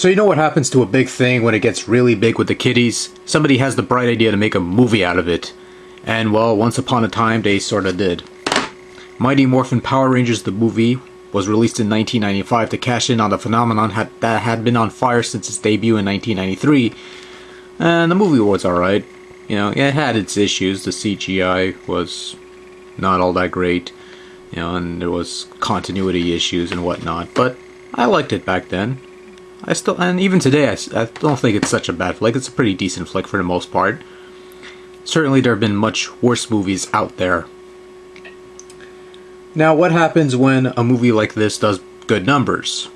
So you know what happens to a big thing when it gets really big with the kiddies? Somebody has the bright idea to make a movie out of it. And well, once upon a time they sorta did. Mighty Morphin Power Rangers the movie was released in 1995 to cash in on the phenomenon that had been on fire since its debut in 1993. And the movie was alright. You know, it had its issues. The CGI was not all that great. You know, and there was continuity issues and whatnot. But I liked it back then. And even today, I don't think it's such a bad flick. It's a pretty decent flick for the most part. Certainly there have been much worse movies out there. Now, what happens when a movie like this does good numbers?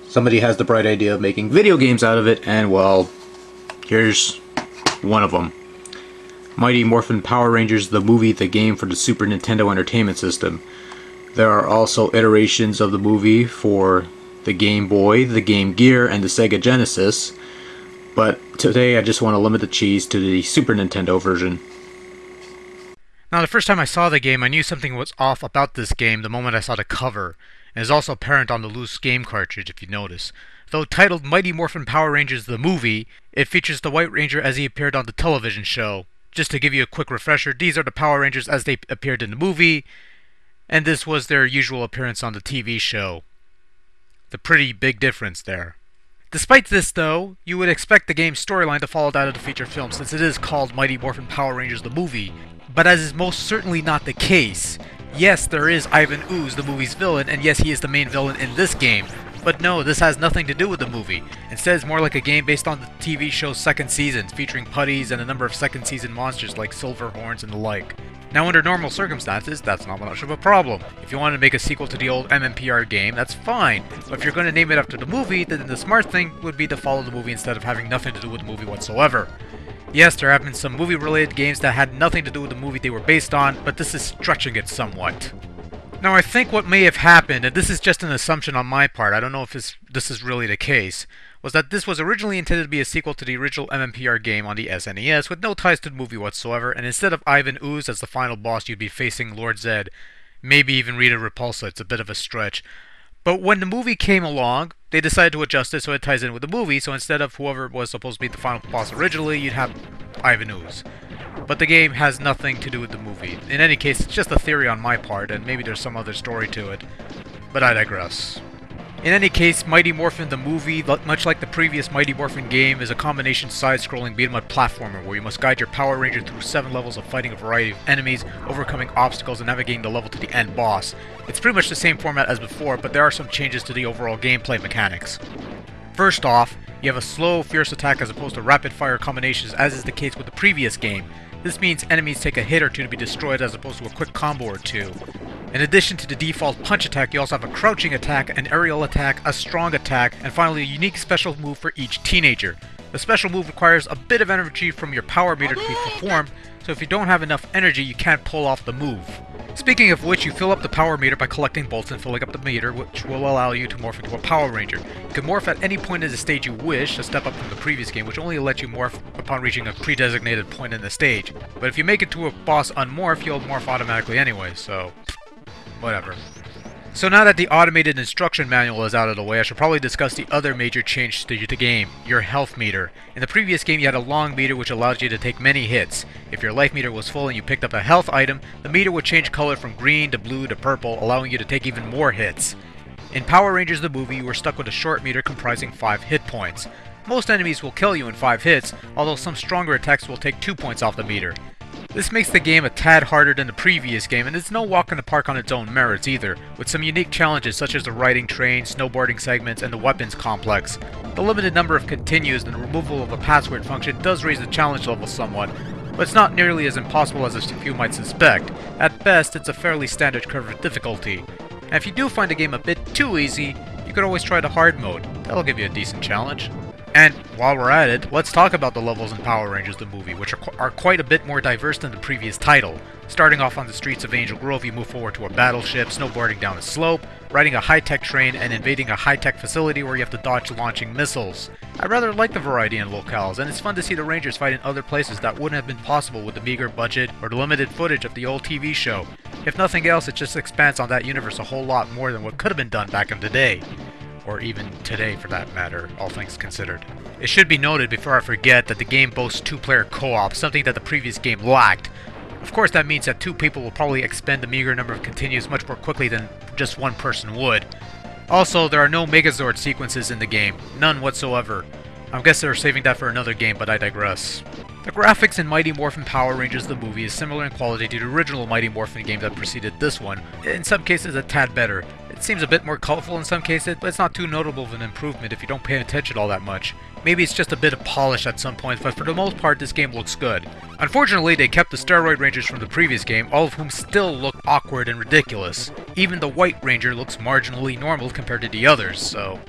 Somebody has the bright idea of making video games out of it, and well, here's one of them. Mighty Morphin Power Rangers, the movie, the game for the Super Nintendo Entertainment System. There are also iterations of the movie for the Game Boy, the Game Gear, and the Sega Genesis. But today I just want to limit the cheese to the Super Nintendo version. Now, the first time I saw the game, I knew something was off about this game the moment I saw the cover. And it's also apparent on the loose game cartridge, if you notice. Though titled Mighty Morphin Power Rangers the Movie, it features the White Ranger as he appeared on the television show. Just to give you a quick refresher, these are the Power Rangers as they appeared in the movie, and this was their usual appearance on the TV show. The pretty big difference there. Despite this, though, you would expect the game's storyline to follow that of the feature film, since it is called Mighty Morphin Power Rangers the Movie. But as is most certainly not the case. Yes, there is Ivan Ooze, the movie's villain, and yes, he is the main villain in this game. But no, this has nothing to do with the movie. Instead, it's more like a game based on the TV show's second season, featuring putties and a number of second season monsters like Silverhorns and the like. Now, under normal circumstances, that's not much of a problem. If you want to make a sequel to the old MMPR game, that's fine. But if you're going to name it after the movie, then the smart thing would be to follow the movie instead of having nothing to do with the movie whatsoever. Yes, there have been some movie-related games that had nothing to do with the movie they were based on, but this is stretching it somewhat. Now, I think what may have happened, and this is just an assumption on my part, I don't know if this is really the case, was that this was originally intended to be a sequel to the original MMPR game on the SNES with no ties to the movie whatsoever, and instead of Ivan Ooze as the final boss, you'd be facing Lord Zed. Maybe even Rita Repulsa, it's a bit of a stretch. But when the movie came along, they decided to adjust it so it ties in with the movie, so instead of whoever was supposed to be the final boss originally, you'd have Ivan Ooze. But the game has nothing to do with the movie. In any case, it's just a theory on my part, and maybe there's some other story to it. But I digress. In any case, Mighty Morphin the movie, much like the previous Mighty Morphin game, is a combination side-scrolling beat-em-up platformer where you must guide your Power Ranger through 7 levels of fighting a variety of enemies, overcoming obstacles, and navigating the level to the end boss. It's pretty much the same format as before, but there are some changes to the overall gameplay mechanics. First off, you have a slow, fierce attack as opposed to rapid-fire combinations as is the case with the previous game. This means enemies take a hit or two to be destroyed as opposed to a quick combo or two. In addition to the default punch attack, you also have a crouching attack, an aerial attack, a strong attack, and finally a unique special move for each teenager. The special move requires a bit of energy from your power meter to be performed, so if you don't have enough energy, you can't pull off the move. Speaking of which, you fill up the power meter by collecting bolts and filling up the meter, which will allow you to morph into a Power Ranger. You can morph at any point in the stage you wish, a step up from the previous game, which only lets you morph upon reaching a pre-designated point in the stage. But if you make it to a boss unmorph, you'll morph automatically anyway, so whatever. So now that the automated instruction manual is out of the way, I should probably discuss the other major change to the game, your health meter. In the previous game you had a long meter which allowed you to take many hits. If your life meter was full and you picked up a health item, the meter would change color from green to blue to purple, allowing you to take even more hits. In Power Rangers the movie, you were stuck with a short meter comprising 5 hit points. Most enemies will kill you in 5 hits, although some stronger attacks will take 2 points off the meter. This makes the game a tad harder than the previous game, and it's no walk in the park on its own merits either, with some unique challenges such as the riding train, snowboarding segments, and the weapons complex. The limited number of continues and the removal of a password function does raise the challenge level somewhat, but it's not nearly as impossible as a few might suspect. At best, it's a fairly standard curve of difficulty. And if you do find a game a bit too easy, you could always try the hard mode. That'll give you a decent challenge. And while we're at it, let's talk about the levels in Power Rangers the movie, which are quite a bit more diverse than the previous title. Starting off on the streets of Angel Grove, you move forward to a battleship, snowboarding down a slope, riding a high-tech train, and invading a high-tech facility where you have to dodge launching missiles. I rather like the variety in locales, and it's fun to see the Rangers fight in other places that wouldn't have been possible with the meager budget or the limited footage of the old TV show. If nothing else, it just expands on that universe a whole lot more than what could have been done back in the day. or even today for that matter, all things considered. It should be noted before I forget that the game boasts 2-player co-op, something that the previous game lacked. Of course that means that 2 people will probably expend a meager number of continues much more quickly than just 1 person would. Also, there are no Megazord sequences in the game, none whatsoever. I guess they're saving that for another game, but I digress. The graphics in Mighty Morphin Power Rangers the movie is similar in quality to the original Mighty Morphin game that preceded this one, in some cases a tad better. It seems a bit more colorful in some cases, but it's not too notable of an improvement if you don't pay attention all that much. Maybe it's just a bit of polish at some points, but for the most part this game looks good. Unfortunately, they kept the Steroid Rangers from the previous game, all of whom still look awkward and ridiculous. Even the White Ranger looks marginally normal compared to the others, so...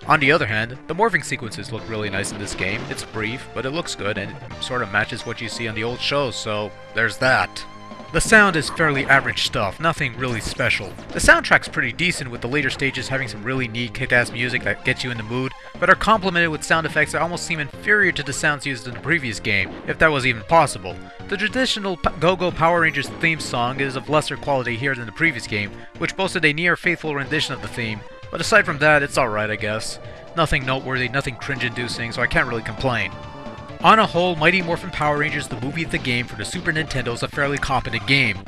On the other hand, the morphing sequences look really nice in this game. It's brief, but it looks good, and it sort of matches what you see on the old shows, so there's that. The sound is fairly average stuff, nothing really special. The soundtrack's pretty decent, with the later stages having some really neat kick-ass music that gets you in the mood, but are complemented with sound effects that almost seem inferior to the sounds used in the previous game, if that was even possible. The traditional Go-Go Power Rangers theme song is of lesser quality here than the previous game, which boasted a near-faithful rendition of the theme, but aside from that, it's alright I guess. Nothing noteworthy, nothing cringe-inducing, so I can't really complain. On a whole, Mighty Morphin Power Rangers the movie the game for the Super Nintendo is a fairly competent game.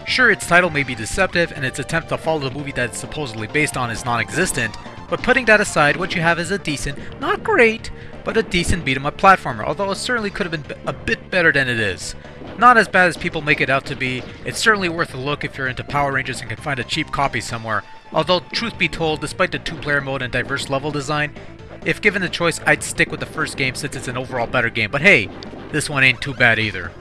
Sure, its title may be deceptive, and its attempt to follow the movie that it's supposedly based on is non-existent, but putting that aside, what you have is a decent, not great, but a decent beat-em-up platformer, although it certainly could have been a bit better than it is. Not as bad as people make it out to be, it's certainly worth a look if you're into Power Rangers and can find a cheap copy somewhere, although truth be told, despite the 2-player mode and diverse level design, if given the choice, I'd stick with the first game since it's an overall better game, but hey, this one ain't too bad either.